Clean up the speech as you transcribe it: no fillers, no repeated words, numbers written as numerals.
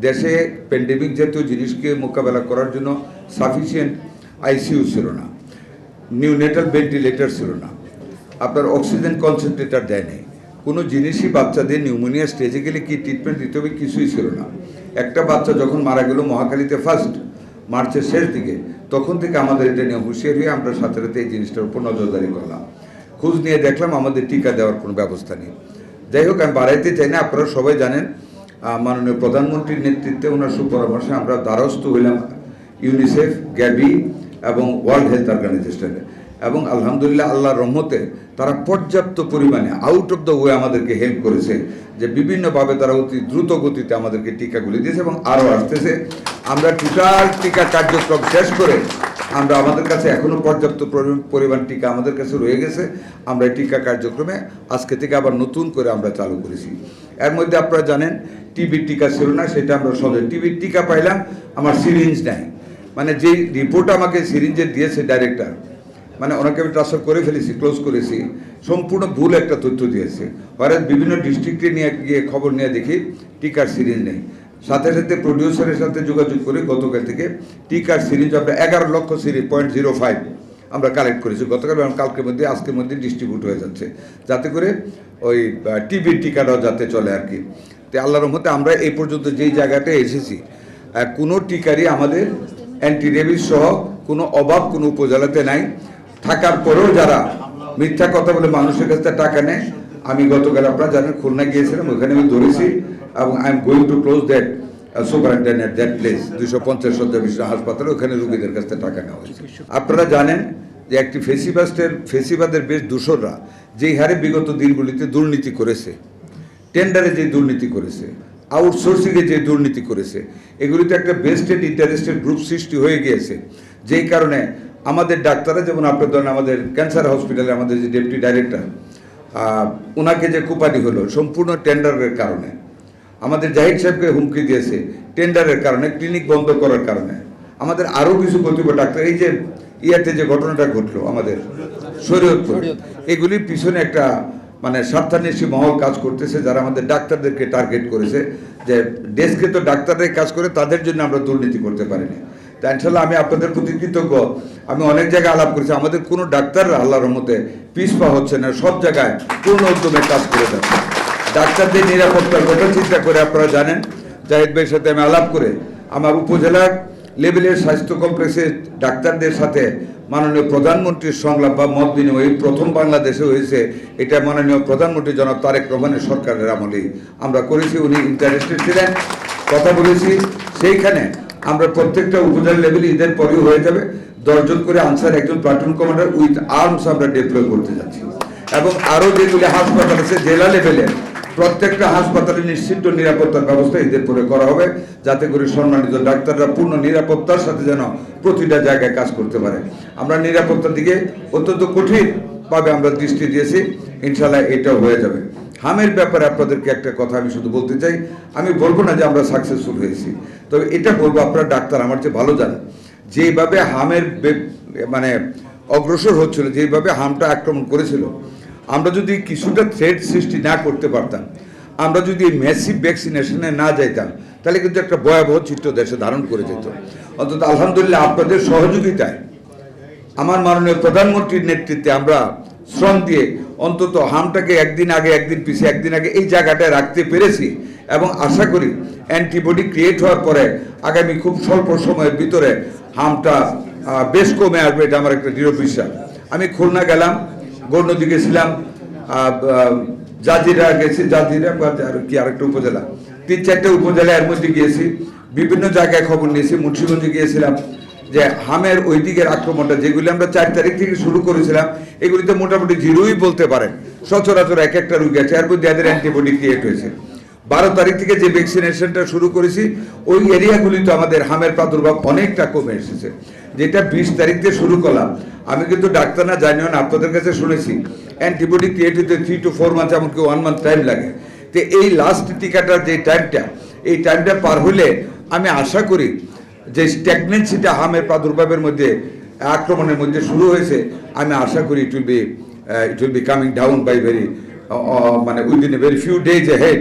দেশে প্যান্ডেমিক জাতীয় জিনিসকে মোকাবেলা করার জন্য সাফিসিয়েন্ট আইসিইউ ছিল না, নিউনেটাল ভেন্টিলেটর ছিল না, আপনার অক্সিজেন কনসেন্ট্রেটর দেয় নেই, কোনো জিনিসই বাচ্চাদের নিউমোনিয়া স্টেজে গেলে কী ট্রিটমেন্ট দিতে হবে কিছুই ছিল না। একটা বাচ্চা যখন মারা গেল মহাখালীতে ফার্স্ট মার্চের শেষ দিকে, তখন থেকে আমাদের এটা নিয়ে হুঁশিয়ার হয়ে আমরা সাথে সাথে এই জিনিসটার উপর নজরদারি করলাম। খোঁজ নিয়ে দেখলাম আমাদের টিকা দেওয়ার কোনো ব্যবস্থা নেই। যাই হোক, আমি বাড়াইতে চাই না, আপনারা সবাই জানেন মাননীয় প্রধানমন্ত্রীর নেতৃত্বে ওনার সুপরামর্শে আমরা দ্বারস্থ হইলাম ইউনিসেফ, গ্যাবি এবং ওয়ার্ল্ড হেলথ অর্গানাইজেশনে, এবং আলহামদুলিল্লাহ আল্লাহর রহমতে তারা পর্যাপ্ত পরিমাণে আউট অফ দ্য ওয়ে আমাদেরকে হেল্প করেছে, যে বিভিন্নভাবে তারা অতি দ্রুত গতিতে আমাদেরকে টিকাগুলি দিয়েছে এবং আরও আসতেছে। আমরা টোটাল টিকা কার্যক্রম শেষ করে আমরা আমাদের কাছে এখনও পর্যাপ্ত পরিমাণ টিকা আমাদের কাছে রয়ে গেছে। আমরা এই টিকা কার্যক্রমে আজকে থেকে আবার নতুন করে আমরা চালু করেছি। এর মধ্যে আপনারা জানেন টিবির টিকা ছিল না, সেটা আমরা সহজে টিবির টিকা পাইলাম, আমার সিরিঞ্জ নাই, মানে যেই রিপোর্ট আমাকে সিরিঞ্জের দিয়েছে ডাইরেক্টর, মানে ওনাকে আমি ট্রান্সফার করে ফেলেছি, ক্লোজ করেছি, সম্পূর্ণ ভুল একটা তথ্য দিয়েছে। হয়তো বিভিন্ন ডিস্ট্রিক্টে নিয়ে গিয়ে খবর নিয়ে দেখি টিকার সিরিঞ্জ নেই। সাথে সাথে প্রডিউসারের সাথে যোগাযোগ করে গতকাল থেকে টিকার সিরিঞ্জ আমরা 11 লক্ষ সিরিঞ্জ 0.05 আমরা কালেক্ট করেছি গতকাল, এবং কালকের মধ্যে আজকের মধ্যে ডিস্ট্রিবিউট হয়ে যাচ্ছে, যাতে করে ওই টিবির টিকাটাও যাতে চলে আর কি। তো আল্লাহর রহমতে আমরা এই পর্যন্ত যেই জায়গাটায় এসেছি, কোনো টিকারই আমাদের অ্যান্টিরেবিস সহ কোনো অভাব কোনো উপজেলাতে নাই। থাকার পরেও যারা মিথ্যা কথা বলে মানুষের কাছ থেকে টাকা নেয়, আমি গতকাল আপনারা জানেন খুলনা গিয়েছিলাম, ওখানে আমি ধরেছি, এবং I am going to close that superintendent that place 250 শয্যা বিশিষ্ট হাসপাতালে, ওখানে রোগীদের কাছ থেকে টাকা নেওয়া হয়েছে। আপনারা জানেন যে একটি ফেসিবাদের বেশ দূষররা যেই হারে বিগত দিনগুলিতে দুর্নীতি করেছে, টেন্ডারে যে দুর্নীতি করেছে, আউটসোর্সিংয়ে যে দুর্নীতি করেছে, এগুলিতে একটা বেস্টেড ইন্টারেস্টেড গ্রুপ সৃষ্টি হয়ে গিয়েছে, যেই কারণে আমাদের ডাক্তাররা, যেমন আপনার ধরেন আমাদের ক্যান্সার হসপিটালে আমাদের যে ডেপুটি ডাইরেক্টর, ওনাকে যে কুপানি হলো সম্পূর্ণ টেন্ডারের কারণে, আমাদের জাহিদ সাহেবকে হুমকি দিয়েছে টেন্ডারের কারণে, ক্লিনিক বন্ধ করার কারণে, আমাদের আরও কিছু কর্তব্য ডাক্তার, এই যে ইয়াতে যে ঘটনাটা ঘটলো আমাদের শরীয়তপুর, এগুলির পিছনে একটা মানে স্বার্থান্বেষী মহল কাজ করতেছে, যারা আমাদের ডাক্তারদেরকে টার্গেট করেছে, যে ডেস্কে তো ডাক্তাররাই কাজ করে, তাদের জন্য আমরা দুর্নীতি করতে পারিনি। তা ইনশাল্লাহ আমি আপনাদের প্রতি কৃতজ্ঞ। আমি অনেক জায়গায় আলাপ করেছি, আমাদের কোনো ডাক্তাররা আল্লাহর রহমতে পিছপা হচ্ছে না, সব জায়গায় পূর্ণ উদ্যমে কাজ করে যাচ্ছে। ডাক্তারদের নিরাপত্তার কথা চিন্তা করে আপনারা জানেন, জাহিদ ভাইয়ের সাথে আমি আলাপ করে আমার উপজেলার লেভেলের স্বাস্থ্য কমপ্লেক্সের ডাক্তারদের সাথে মাননীয় প্রধানমন্ত্রীর সংলাপ বা মত বিনিময় প্রথম বাংলাদেশে হয়েছে। এটা মাননীয় প্রধানমন্ত্রী জনাব তারেক রহমানের সরকারের আমলেই আমরা করেছি, উনি ইন্টারেস্টেড ছিলেন, কথা বলেছি। সেইখানে আমরা প্রত্যেকটা উপজেলা লেভেলে ঈদের পরেও হয়ে যাবে 10 জন করে আনসার, একজন প্লাটুন কমান্ডার উইথ আর্মস আমরা ডিপ্লয় করতে যাচ্ছি, এবং আরও যেগুলি হাসপাতাল আছে জেলা লেভেলে প্রত্যেকটা হাসপাতালে নিশ্চিত নিরাপত্তার ব্যবস্থা ঈদের পরে করা হবে, যাতে করে সম্মানিত ডাক্তাররা পূর্ণ নিরাপত্তার সাথে যেন প্রতিটা জায়গায় কাজ করতে পারে। আমরা নিরাপত্তার দিকে অত্যন্ত কঠিনভাবে আমরা দৃষ্টি দিয়েছি, ইনশাল্লাহ এটাও হয়ে যাবে। হামের ব্যাপারে আপনাদেরকে একটা কথা আমি শুধু বলতে চাই, আমি বলবো না যে আমরা সাকসেসফুল হয়েছি, তবে এটা বলবো আপনারা ডাক্তার আমার চেয়ে ভালো জানেন, যেভাবে হামের মানে অগ্রসর হচ্ছিল, যেভাবে হামটা আক্রমণ করেছিল, আমরা যদি কিছুটা থ্রেট সৃষ্টি না করতে পারতাম, আমরা যদি ম্যাসিভ ভ্যাকসিনেশনে না যাইতাম, তাহলে কিন্তু একটা ভয়াবহ চিত্র দেশে ধারণ করে যেত। অন্তত আলহামদুলিল্লাহ আপনাদের সহযোগিতায়, আমার মাননীয় প্রধানমন্ত্রীর নেতৃত্বে আমরা শ্রম দিয়ে অন্তত হামটাকে একদিন আগে একদিন পিছিয়ে একদিন আগে এই জায়গাটায় রাখতে পেরেছি, এবং আশা করি অ্যান্টিবডি ক্রিয়েট হওয়ার পরে আগামী খুব স্বল্প সময়ের ভিতরে হামটা বেশ কমে আসবে, এটা আমার একটা দৃঢ় বিশ্বাস। আমি খুলনা গেলাম, গৌরনদী গেছিলাম, জাজিরা গেছি, জাজিরা বা কি আরেকটা উপজেলা, 3-4টে উপজেলা এর মধ্যে গিয়েছি, বিভিন্ন জায়গায় খবর নিয়েছি, মুন্সিগঞ্জে গিয়েছিলাম, যে হামের ওই দিকের আক্রমণটা যেগুলি আমরা 4 তারিখ থেকে শুরু করেছিলাম, এগুলিতে মোটামুটি জিরোই বলতে পারেন, সচরাচর এক একটা রোগী আছে, এর মধ্যে এদের অ্যান্টিবডি ক্রিয়েট হয়েছে। 12 তারিখ থেকে যে ভ্যাকসিনেশনটা শুরু করেছি, ওই এরিয়াগুলিতে আমাদের হামের প্রাদুর্ভাব অনেকটা কমে এসেছে। যেটা 20 তারিখ থেকে শুরু করলাম, আমি কিন্তু ডাক্তার না, জানিও না, আপনাদের কাছে শুনেছি অ্যান্টিবডি ক্রিয়েট হতে 3 to 4 মান্থ, এমনকি 1 মান্থ টাইম লাগে। তো এই লাস্ট টিকাটার যে টাইমটা, এই টাইমটা পার হলে আমি আশা করি যে স্ট্যাগনেন্সিটা হামের প্রাদুর্ভাবের মধ্যে আক্রমণের মধ্যে শুরু হয়েছে, আমি আশা করি it will be coming down by very মানে within a very few days ahead.